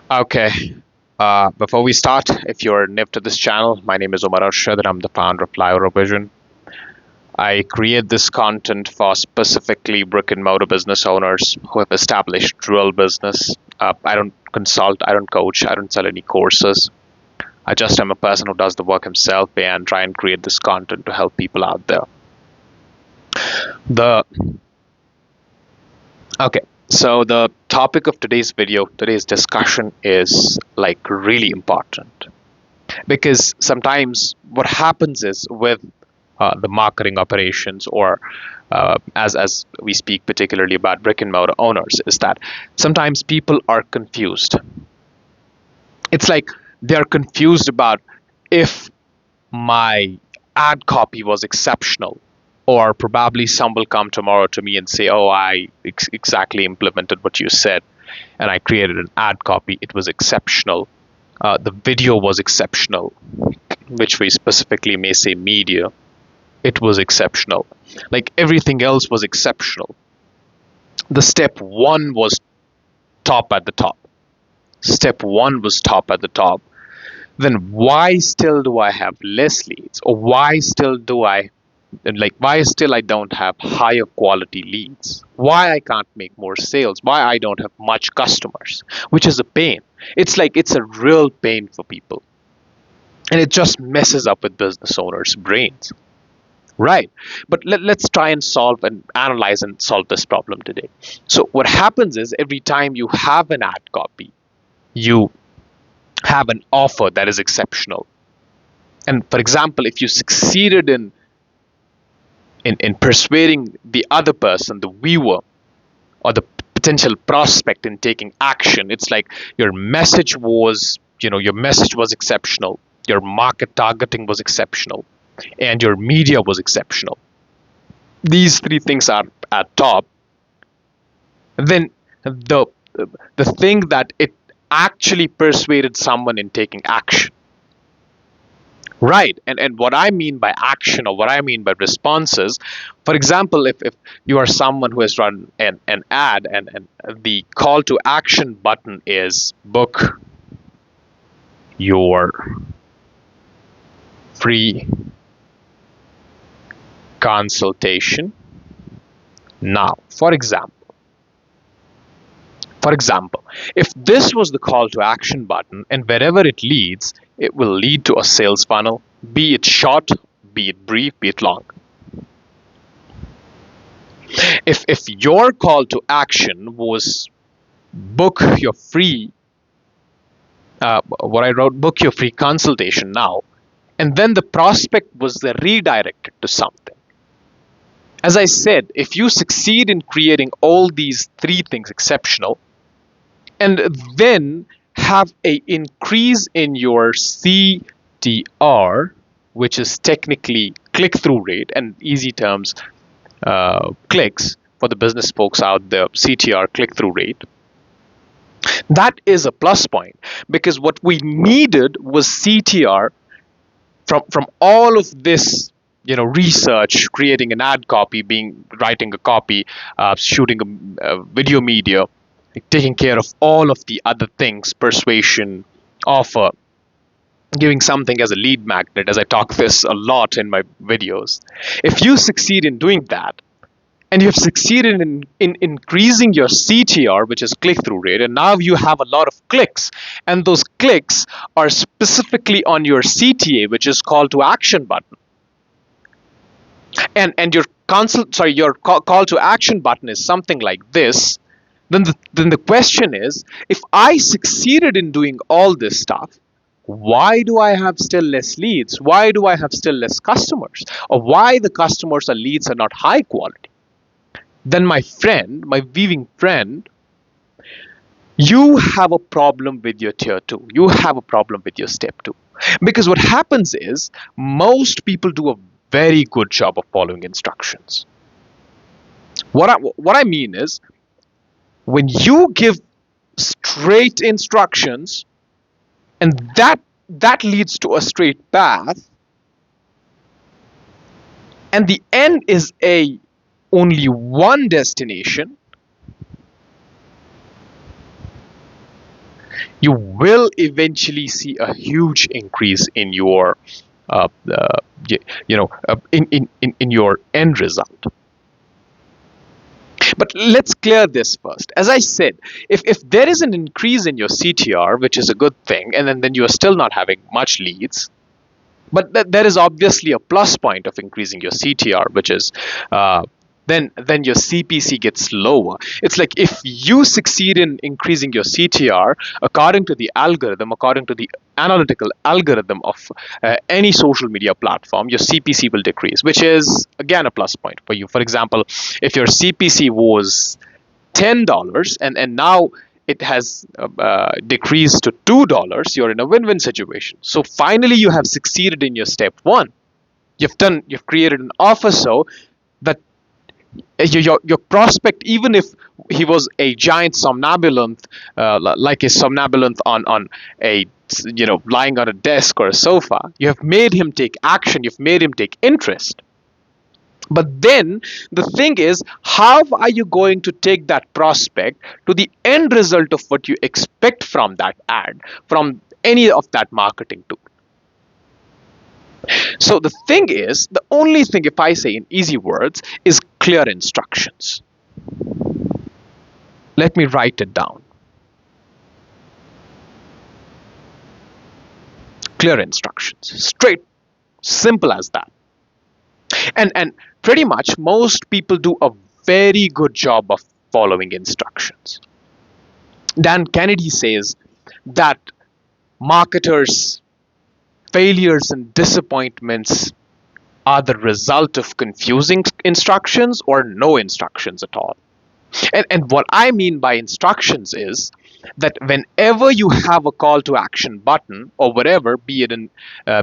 Okay. Before we start, if you're new to this channel, my name is Omar Arshad and I'm the founder of Live Vision. I create this content for specifically brick and mortar business owners who have established real business. I don't consult, I don't coach, I don't sell any courses. I just am a person who does the work himself and try and create this content to help people out there. The Okay, so the topic of today's discussion is like really important because sometimes what happens is with the marketing operations or as we speak particularly about brick and mortar owners is that sometimes people are confused. It's like they're confused about if my ad copy was exceptional, or probably some will come tomorrow to me and say, oh, I exactly implemented what you said and I created an ad copy, it was exceptional. The video was exceptional, which we specifically may say media, it was exceptional. Like everything else was exceptional. The step one was top at the top. Step one was top at the top. Then why still do I have less leads? Or why still I don't have higher quality leads? Why I can't make more sales? Why I don't have much customers? Which is a pain. It's a real pain for people. And it just messes up with business owners' brains. Right. But let's try and solve and analyze and solve this problem today. So what happens is every time you have an ad copy, you have an offer that is exceptional. And for example, if you succeeded in persuading the other person, the viewer, or the potential prospect in taking action, it's like your message was exceptional, your market targeting was exceptional, and your media was exceptional. These three things are at top. Then the the thing that it actually persuaded someone in taking action. Right. And what I mean by action or what I mean by responses, for example, if you are someone who has run an ad and the call to action button is book your free consultation now. For example, if this was the call to action button and wherever it leads, it will lead to a sales funnel, be it short, be it brief, be it long. If your call to action was book your free, what I wrote, book your free consultation now, and then the prospect was redirected to something. As I said, if you succeed in creating all these three things exceptional, and then have a increase in your CTR, which is technically click-through rate, and easy terms, clicks for the business folks out there, CTR, click-through rate. That is a plus point because what we needed was CTR from all of this, research, creating an ad copy, writing a copy, shooting a video media, taking care of all of the other things, persuasion, offer, giving something as a lead magnet, as I talk this a lot in my videos. If you succeed in doing that, and you've succeeded in increasing your CTR, which is click-through rate, and now you have a lot of clicks, and those clicks are specifically on your CTA, which is call to action button, and your call to action button is something like this, then the question is, if I succeeded in doing all this stuff, why do I have still less leads? Why do I have still less customers? Or why the customers or leads are not high quality? Then my viewing friend, you have a problem with your tier 2. You have a problem with your step 2. Because what happens is most people do a very good job of following instructions. What I mean is, when you give straight instructions and that leads to a straight path, and the end is only one destination, you will eventually see a huge increase in your in your end result. But let's clear this first. As I said, if there is an increase in your CTR, which is a good thing, and then you are still not having much leads, but there is obviously a plus point of increasing your CTR, which is then your CPC gets lower. It's like if you succeed in increasing your CTR according to the algorithm, according to the analytical algorithm of any social media platform, your CPC will decrease, which is again a plus point for you. For example, if your CPC was $10 and now it has decreased to $2, you're in a win-win situation. So finally you have succeeded in your step one. You've created an offer so that your prospect, even if he was a giant somnambulant, like a somnambulant on a lying on a desk or a sofa, you have made him take action, you've made him take interest. But then the thing is, how are you going to take that prospect to the end result of what you expect from that ad, from any of that marketing tool? So the thing is, the only thing, if I say in easy words, is clear instructions. Let me write it down. Clear instructions. Straight, simple as that. And pretty much most people do a very good job of following instructions. Dan Kennedy says that marketers' failures and disappointments are the result of confusing instructions or no instructions at all. And what I mean by instructions is that whenever you have a call to action button or whatever, be it an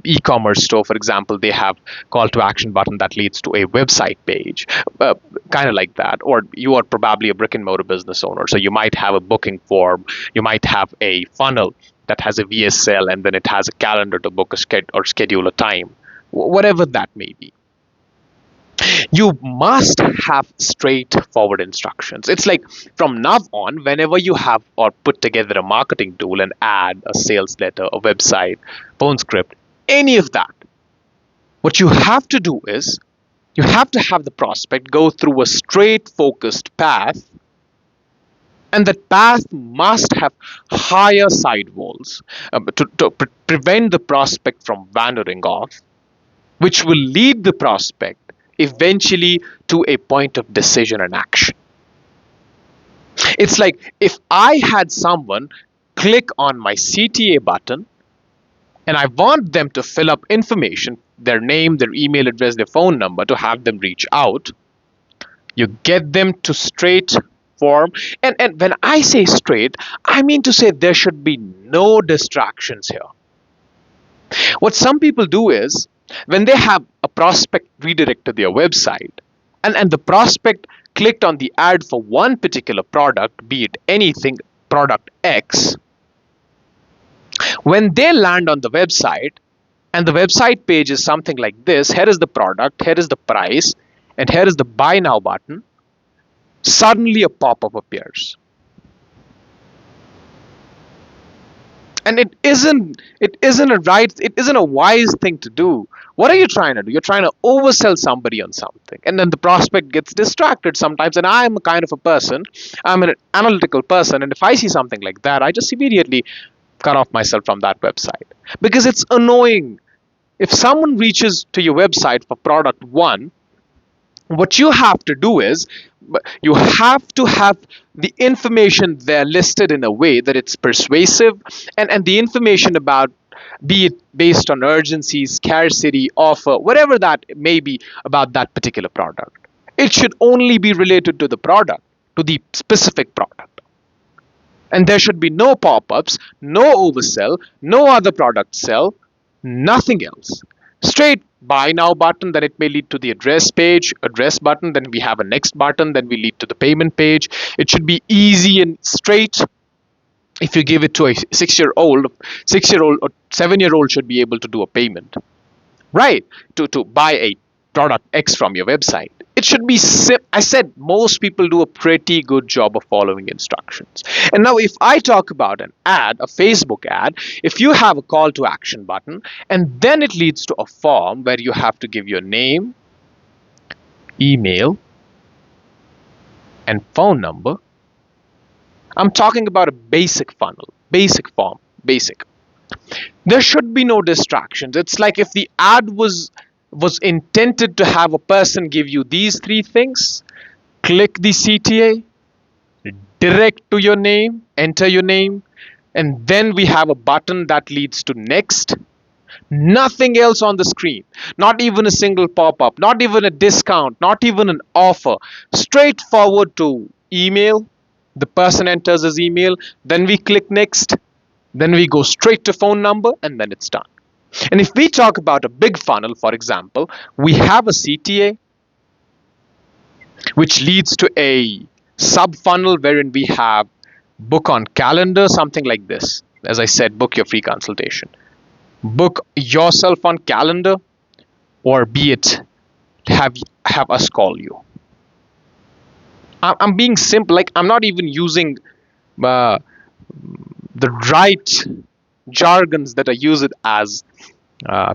e-commerce store, for example, they have call to action button that leads to a website page, kind of like that. Or you are probably a brick-and-mortar business owner, so you might have a booking form, you might have a funnel that has a VSL, and then it has a calendar to book or schedule a time, whatever that may be. You must have straightforward instructions. It's like from now on, whenever you have or put together a marketing tool, an ad, a sales letter, a website, phone script, any of that, what you have to do is you have to have the prospect go through a straight focused path, and that path must have higher sidewalls to prevent the prospect from wandering off, which will lead the prospect eventually to a point of decision and action. It's like if I had someone click on my CTA button and I want them to fill up information, their name, their email address, their phone number, to have them reach out, you get them to straight form. And when I say straight, I mean to say there should be no distractions here. What some people do is, when they have a prospect redirect to their website and the prospect clicked on the ad for one particular product, be it anything, product X, when they land on the website and the website page is something like this, here is the product, here is the price, and here is the buy now button, suddenly a pop-up appears. And it isn't a wise thing to do. What are you trying to do? You're trying to oversell somebody on something, and then the prospect gets distracted sometimes. And I'm a kind of a person, I'm an analytical person, and if I see something like that, I just immediately cut off myself from that website because it's annoying. If someone reaches to your website for product one, what you have to do is you have to have the information there listed in a way that it's persuasive, and the information about, be it based on urgency, scarcity, offer, whatever that may be about that particular product. It should only be related to the product, to the specific product. And there should be no pop-ups, no oversell, no other product sell, nothing else. Straight buy now button, then it may lead to the address page, address button, then we have a next button, then we lead to the payment page. It should be easy and straight. If you give it to a 6-year-old or 7-year-old should be able to do a payment, right? To buy a product X from your website. It should be I said most people do a pretty good job of following instructions. And now if I talk about an ad, a Facebook ad, if you have a call to action button and then it leads to a form where you have to give your name, email, and phone number, I'm talking about a basic funnel, basic form, basic. There should be no distractions. It's like if the ad was intended to have a person give you these three things: click the CTA, direct to your name, enter your name, and then we have a button that leads to next. Nothing else on the screen. Not even a single pop-up, not even a discount, not even an offer. Straightforward to email. The person enters his email, then we click next, then we go straight to phone number, and then it's done. And if we talk about a big funnel, for example, we have a CTA, which leads to a sub funnel wherein we have book on calendar, something like this. As I said, book your free consultation. Book yourself on calendar, or be it have us call you. I'm being simple, like I'm not even using the right jargons that I use it as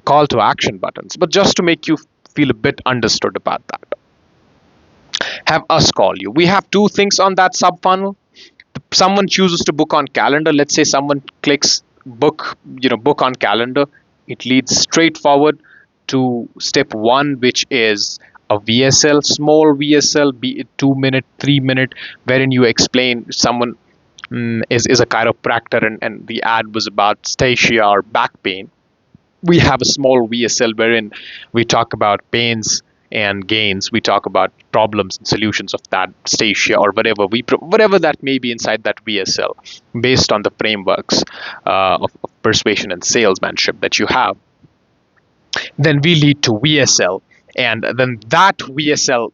call to action buttons, but just to make you feel a bit understood about that. Have us call you. We have two things on that sub funnel. Someone chooses to book on calendar. Let's say someone clicks book on calendar. It leads straight forward to step 1, which is a VSL, small VSL, be it 2-minute, 3-minute, wherein you explain someone is a chiropractor and the ad was about stacia or back pain. We have a small VSL wherein we talk about pains and gains. We talk about problems and solutions of that stacia or whatever that may be inside that VSL, based on the frameworks of persuasion and salesmanship that you have. Then we lead to VSL, and then that VSL,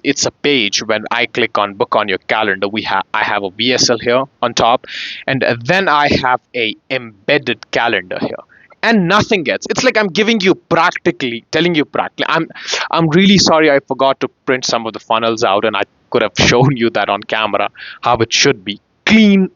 it's a page. When I click on book on your calendar, I have a VSL here on top, and then I have a embedded calendar here, and nothing else. It's like I'm telling you practically. I'm really sorry I forgot to print some of the funnels out, and I could have shown you that on camera how it should be clean.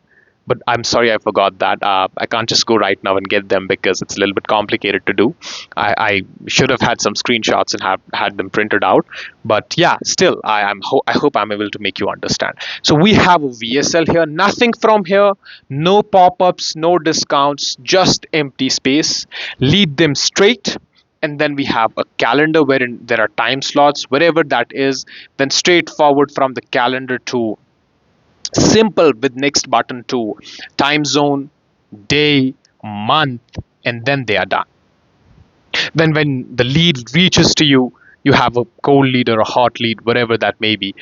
But I'm sorry I forgot that. I can't just go right now and get them because it's a little bit complicated to do. I should have had some screenshots and have had them printed out. But yeah, still, I hope I'm able to make you understand. So we have a VSL here. Nothing from here. No pop-ups, no discounts, just empty space. Lead them straight. And then we have a calendar wherein there are time slots, wherever that is. Then straightforward from the calendar to simple with next button to time zone, day, month, and then they are done. Then when the lead reaches to you, you have a cold lead or a hot lead, whatever that may be.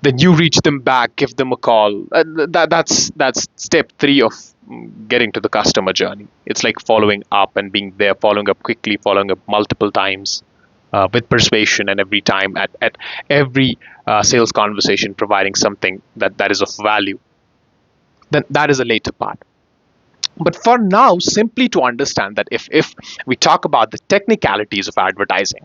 Then you reach them back, give them a call. That's step 3 of getting to the customer journey. It's like following up and being there, following up quickly, following up multiple times. With persuasion, and every time at every sales conversation providing something that is of value. Then that is a later part. But for now, simply to understand that if we talk about the technicalities of advertising,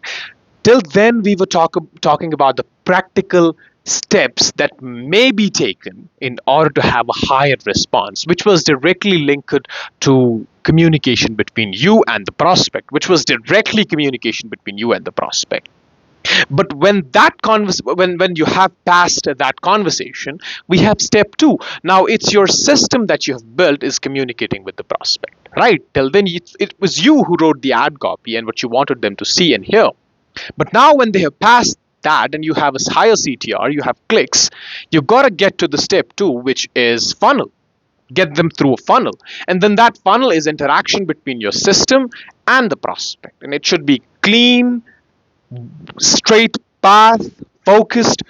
till then we were talking about the practical steps that may be taken in order to have a higher response, which was directly linked to communication between you and the prospect, But when when you have passed that conversation, we have step 2. Now it's your system that you have built is communicating with the prospect, right? Till then it was you who wrote the ad copy and what you wanted them to see and hear. But now when they have passed that and you have a higher CTR, you have clicks, you got to get to the step 2, which is funnel. Get them through a funnel. And then that funnel is interaction between your system and the prospect. And it should be clean, straight path, focused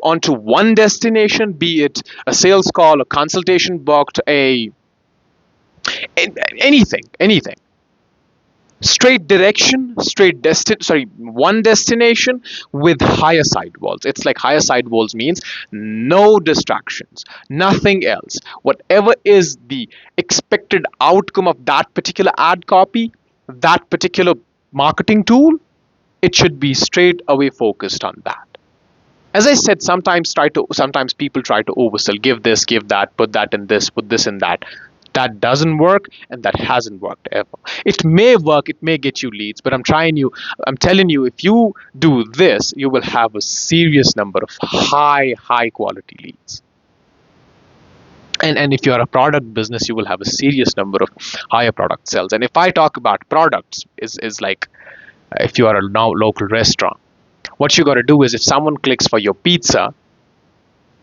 onto one destination, be it a sales call, a consultation booked, anything. Straight direction, one destination with higher sidewalls. It's like higher sidewalls means no distractions, nothing else. Whatever is the expected outcome of that particular ad copy, that particular marketing tool, it should be straight away focused on that. As I said, sometimes people try to oversell, give this, give that, put that in this, put this in that. That doesn't work, and that hasn't worked ever. It may work, it may get you leads, but I'm telling you, if you do this, you will have a serious number of high quality leads. And if you're a product business, you will have a serious number of higher product sales. And if I talk about products, is like, if you are a now local restaurant, what you got to do is, if someone clicks for your pizza,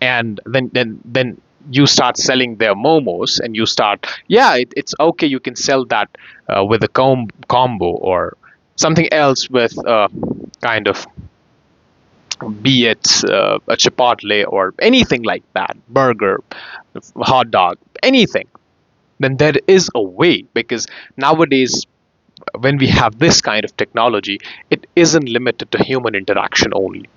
and then you start selling their momos, and you start, it's okay, you can sell that with a combo or something else with kind of, be it a chipotle or anything like that, burger, hot dog, anything, then there is a way. Because nowadays, when we have this kind of technology, it isn't limited to human interaction only,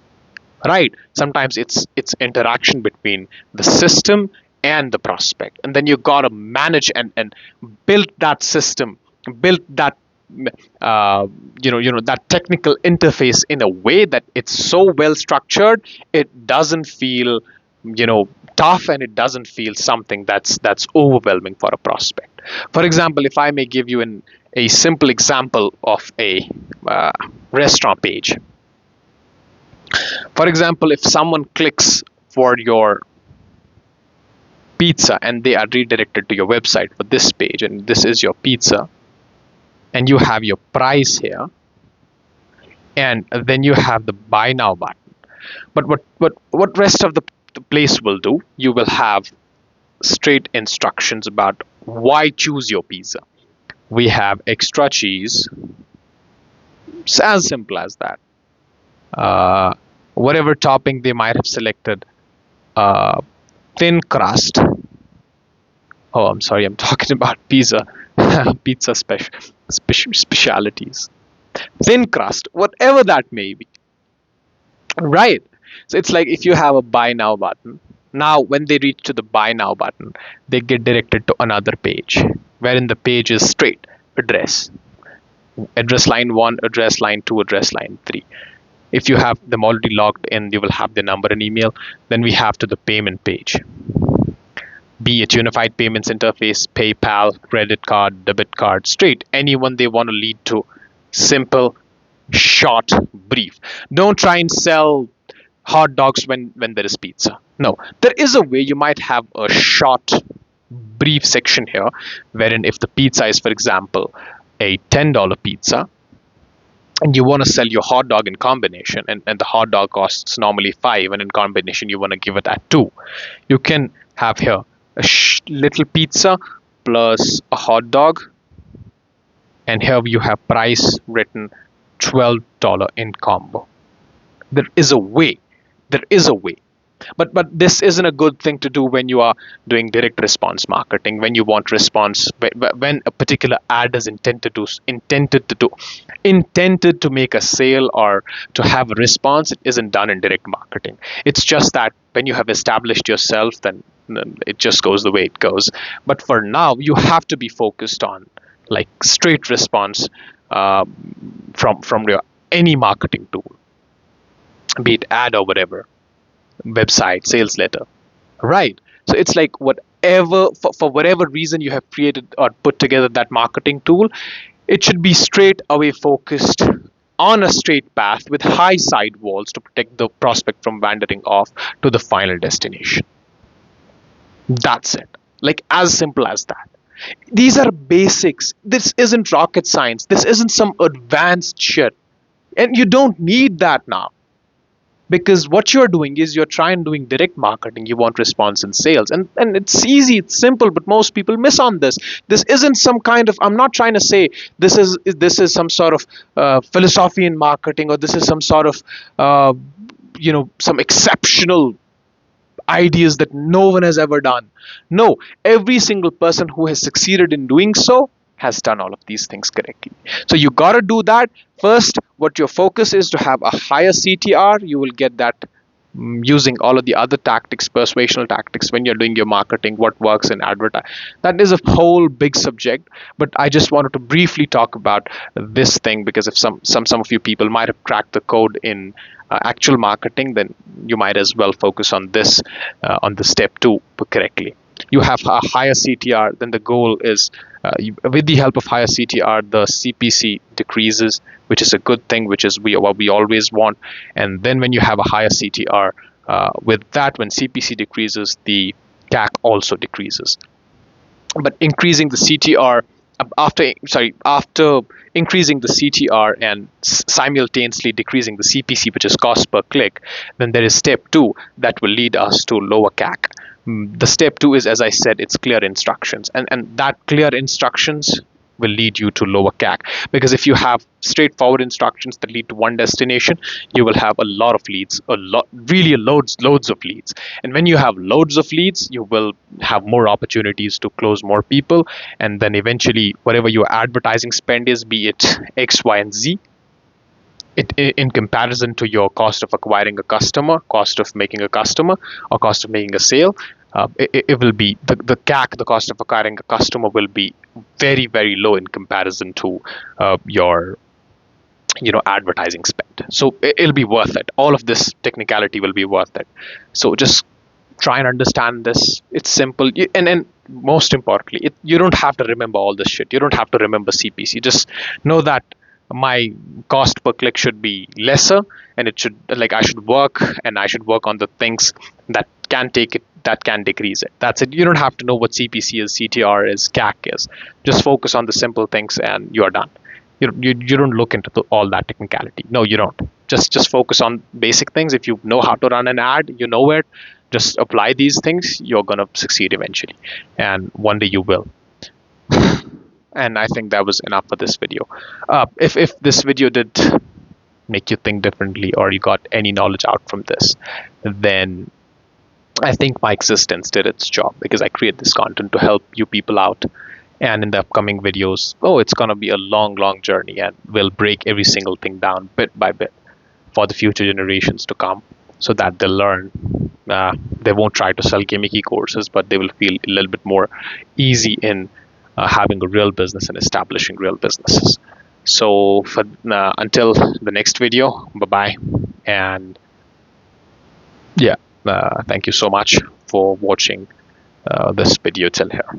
right? Sometimes it's interaction between the system and the prospect, and then you got to manage and build that system, build that that technical interface in a way that it's so well structured, it doesn't feel tough, and it doesn't feel something that's overwhelming for a prospect. For example, if I may give you a simple example of a restaurant page. For example, if someone clicks for your pizza and they are redirected to your website for this page, and this is your pizza, and you have your price here, and then you have the buy now button. But what rest of the place will do, you will have straight instructions about why choose your pizza. We have extra cheese. It's as simple as that. Whatever topping they might have selected, thin crust. Oh, I'm sorry, I'm talking about pizza. Pizza specialities. Thin crust, whatever that may be. Right. So it's like, if you have a buy now button, now when they reach to the buy now button, they get directed to another page, wherein the page is straight address line 1, address line 2, address line 3. If you have them already logged in, you will have their number and email. Then we have to the payment page, be it unified payments interface, PayPal, credit card, debit card, straight anyone they want to lead to. Simple, short, brief. Don't try and sell hot dogs when there is pizza. No, there is a way. You might have a short, brief section here, wherein if the pizza is, for example, a $10 pizza, and you want to sell your hot dog in combination, and the hot dog costs normally $5, and in combination you want to give it at $2, you can have here a little pizza plus a hot dog, and here you have price written $12 in combo. There is a way. But this isn't a good thing to do when you are doing direct response marketing, when you want response, when a particular ad is intended to make a sale or to have a response. It isn't done in direct marketing. It's just that when you have established yourself, then it just goes the way it goes. But for now, you have to be focused on like straight response from your any marketing tool, be it ad or whatever, website, sales letter, right? So it's like, whatever, for whatever reason you have created or put together that marketing tool, it should be straight away focused on a straight path with high side walls to protect the prospect from wandering off to the final destination. That's it. Like, as simple as that. These are basics. This isn't rocket science. This isn't some advanced shit. And you don't need that now. Because what you're doing is you're trying doing direct marketing. You want response and sales. And it's easy, it's simple, but most people miss on this. This isn't some kind of, I'm not trying to say this is some sort of philosophy in marketing, or this is some sort of, some exceptional ideas that no one has ever done. No, every single person who has succeeded in doing so has done all of these things correctly. So you got to do that. First, what your focus is to have a higher CTR, you will get that using all of the other tactics, persuasional tactics, when you're doing your marketing, what works in advertise. That is a whole big subject, but I just wanted to briefly talk about this thing, because if some of you people might have cracked the code in actual marketing, then you might as well focus on the step 2 correctly. You have a higher CTR, then the goal is, with the help of higher CTR, the CPC decreases, which is a good thing, which is what we always want. And then when you have a higher CTR, with that, when CPC decreases, the CAC also decreases. But increasing the CTR after increasing the CTR and simultaneously decreasing the CPC, which is cost per click, then there is step 2 that will lead us to lower CAC. The step 2 is, as I said, it's clear instructions, and that clear instructions will lead you to lower CAC, because if you have straightforward instructions that lead to one destination, you will have a lot of leads, loads of leads. And when you have loads of leads, you will have more opportunities to close more people, and then eventually whatever your advertising spend is, be it X, Y, and Z, in comparison to your cost of acquiring a customer, cost of making a customer, or cost of making a sale, it will be the CAC, the cost of acquiring a customer, will be very, very low in comparison to your advertising spend. So it'll be worth it. All of this technicality will be worth it. So just try and understand this. It's simple, and most importantly, you don't have to remember all this shit. You don't have to remember CPC. Just know that my cost per click should be lesser, and I should work on the things that can decrease it. That's it. You don't have to know what CPC is, CTR is, CAC is. Just focus on the simple things and you're done. You don't look into all that technicality. No, you don't. Just focus on basic things. If you know how to run an ad, you know it. Just apply these things. You're gonna succeed eventually, and one day you will. And I think that was enough for this video. If this video did make you think differently, or you got any knowledge out from this, then I think my existence did its job, because I create this content to help you people out. And in the upcoming videos, it's going to be a long, long journey, and we'll break every single thing down bit by bit for the future generations to come, so that they'll learn. They won't try to sell gimmicky courses, but they will feel a little bit more easy in having a real business and establishing real businesses. So until the next video, bye-bye. And yeah, thank you so much for watching this video till here.